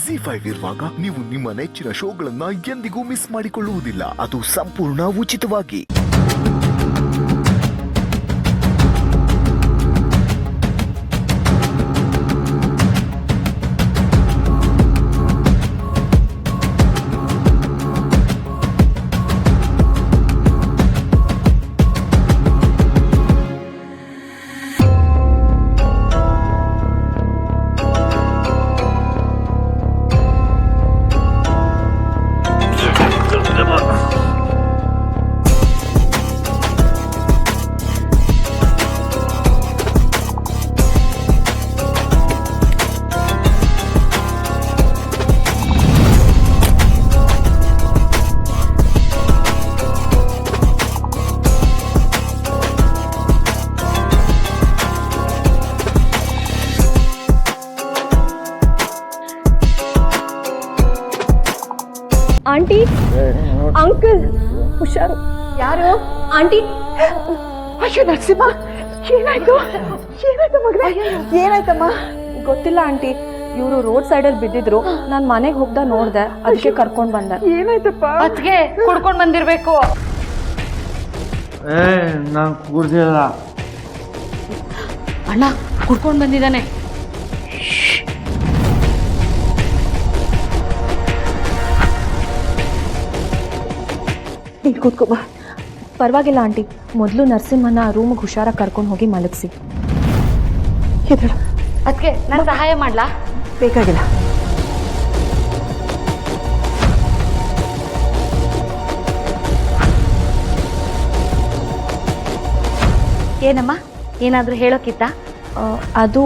ZEE5 ಇರುವಾಗ ನೀವು ನಿಮ್ಮ ನೆಚ್ಚಿನ ಶೋಗಳನ್ನ ಎಂದಿಗೂ ಮಿಸ್ ಮಾಡಿಕೊಳ್ಳುವುದಿಲ್ಲ. ಅದು ಸಂಪೂರ್ಣ ಉಚಿತವಾಗಿ. ಆಂಟಿ ಅಂಕಲ್ ಹುಷಾರು. ಯಾರು ಆಂಟಿ? ಅಯ್ಯೋ ನರಸಿಂಹ, ಏನಾಯ್ತು ಏನಾಯ್ತು ಮಗನೇ? ಏನಾಯ್ತಮ್ಮ? ಗೊತ್ತಿಲ್ಲ ಆಂಟಿ, ಇವರು ರೋಡ್ ಸೈಡ್ ಅಲ್ಲಿ ಬಿದ್ದಿದ್ರು. ನಾನ್ ಮನೆಗೆ ಹೋಗ್ದ ನೋಡ್ದೆ, ಅದಕ್ಕೆ ಕರ್ಕೊಂಡ್ ಬಂದೆ. ಏನಾಯ್ತಪ್ಪ? ಅದಕ್ಕೆ ಕುಡ್ಕೊಂಡ್ ಬಂದಿರ್ಬೇಕು. ನಾನು ಕುಡ್ದಿಲ್ಲ ಅಣ್ಣ ಕುಡ್ಕೊಂಡ್ ಬಂದಿದ್ದಾನೆ. ನೀನು ಕೂತ್ಕೋ ಬಾ. ಪರವಾಗಿಲ್ಲ ಆಂಟಿ, ಮೊದಲು ನರಸಿಂಹನ ರೂಮ್ಗೆ ಹುಷಾರಾಗಿ ಕರ್ಕೊಂಡು ಹೋಗಿ ಮಲಗಿಸಿ. ಎದ್ದೇಳು. ಅದಕ್ಕೆ ನಾನು ಸಹಾಯ ಮಾಡ್ಲಾ? ಬೇಕಾಗಿಲ್ಲ. ಏನಮ್ಮ, ಏನಾದರೂ ಹೇಳೋಕ್ಕಿತ್ತ? ಅದು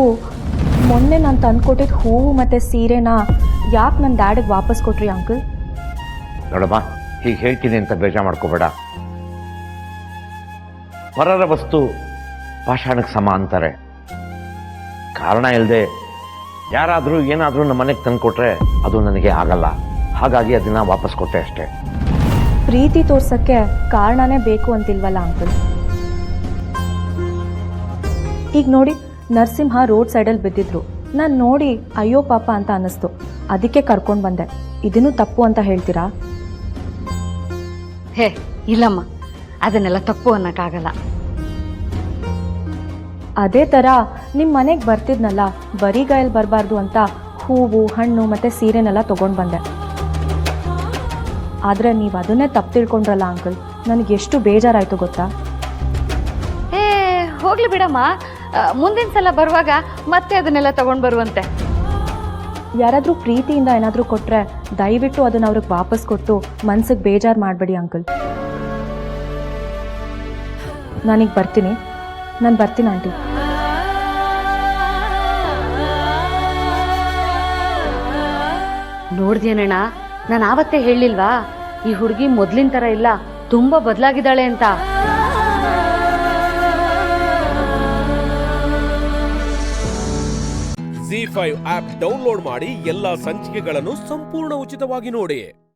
ಮೊನ್ನೆ ನಾನು ತಂದ್ಕೊಟ್ಟಿದ್ದ ಹೂವು ಮತ್ತು ಸೀರೆನ ಯಾಕೆ ನನ್ನ ಡ್ಯಾಡಿಗೆ ವಾಪಸ್ ಕೊಟ್ರಿ ಅಂಕಲ್? ನೋಡಮ್ಮ, ಹೀಗೆ ಹೇಳ್ತೀನಿ ಅಂತ ಬೇಜಾರು ಮಾಡ್ಕೋಬೇಡ. ಪರರ ವಸ್ತು ಪಾಷಾಣಕ್ಕೆ ಸಮ ಅಂತಾರೆ. ಕಾರಣ ಇಲ್ಲದೆ ಯಾರಾದರೂ ಏನಾದರೂ ನಮ್ಮ ಮನೆಗೆ ತಂದುಕೊಟ್ರೆ ಅದು ನನಗೆ ಆಗಲ್ಲ. ಹಾಗಾಗಿ ಅದನ್ನ ವಾಪಸ್ ಕೊಟ್ಟೆ ಅಷ್ಟೇ. ಪ್ರೀತಿ ತೋರ್ಸಕ್ಕೆ ಕಾರಣನೇ ಬೇಕು ಅಂತಿಲ್ವಲ್ಲ ಅಂಕಲ್? ಈಗ ನೋಡಿ, ನರಸಿಂಹ ರೋಡ್ ಸೈಡಲ್ಲಿ ಬಿದ್ದಿದ್ರು. ನಾನು ನೋಡಿ ಅಯ್ಯೋ ಪಾಪ ಅಂತ ಅನ್ನಿಸ್ತು, ಅದಕ್ಕೆ ಕರ್ಕೊಂಡು ಬಂದೆ. ಇದನ್ನು ತಪ್ಪು ಅಂತ ಹೇಳ್ತೀರಾ? ಹೇ ಇಲ್ಲಮ್ಮ, ಅದನ್ನೆಲ್ಲ ತಪ್ಪು ಅನ್ನಕ್ಕಾಗಲ್ಲ. ಅದೇ ಥರ ನಿಮ್ಮ ಮನೆಗೆ ಬರ್ತಿದ್ನಲ್ಲ, ಬರಿಗಾಯಲ್ಲಿ ಬರಬಾರ್ದು ಅಂತ ಹೂವು ಹಣ್ಣು ಮತ್ತು ಸೀರೆನೆಲ್ಲ ತೊಗೊಂಡು ಬಂದೆ. ಆದರೆ ನೀವು ಅದನ್ನೇ ತಪ್ಪು ತಿಳ್ಕೊಂಡ್ರಲ್ಲ ಅಂಕಲ್, ನನಗೆ ಎಷ್ಟು ಬೇಜಾರಾಯಿತು ಗೊತ್ತಾ? ಏ ಹೋಗ್ಲಿ ಬಿಡಮ್ಮ, ಮುಂದಿನ ಸಲ ಬರುವಾಗ ಮತ್ತೆ ಅದನ್ನೆಲ್ಲ ತಗೊಂಡು ಬರುವಂತೆ. ಯಾರಾದರೂ ಪ್ರೀತಿಯಿಂದ ಏನಾದರೂ ಕೊಟ್ಟರೆ ದಯವಿಟ್ಟು ಅದನ್ನು ಅವ್ರಿಗೆ ವಾಪಸ್ ಕೊಟ್ಟು ಮನ್ಸಿಗೆ ಬೇಜಾರು ಮಾಡಬೇಡಿ ಅಂಕಲ್. ನಾನೀಗ ಬರ್ತೀನಿ. ನಾನು ಬರ್ತೀನಿ ಆಂಟಿ. ನೋಡ್ದೇನಣ್ಣ, ನಾನು ಆವತ್ತೇ ಹೇಳಿಲ್ವಾ ಈ ಹುಡುಗಿ ಮೊದ್ಲಿನ ಥರ ಇಲ್ಲ, ತುಂಬ ಬದಲಾಗಿದ್ದಾಳೆ ಅಂತ. ZEE5 ಆಪ್ ಡೌನ್ಲೋಡ್ ಮಾಡಿ ಎಲ್ಲಾ ಸಂಚಿಕೆಗಳನ್ನು ಸಂಪೂರ್ಣ ಉಚಿತವಾಗಿ ನೋಡಿ.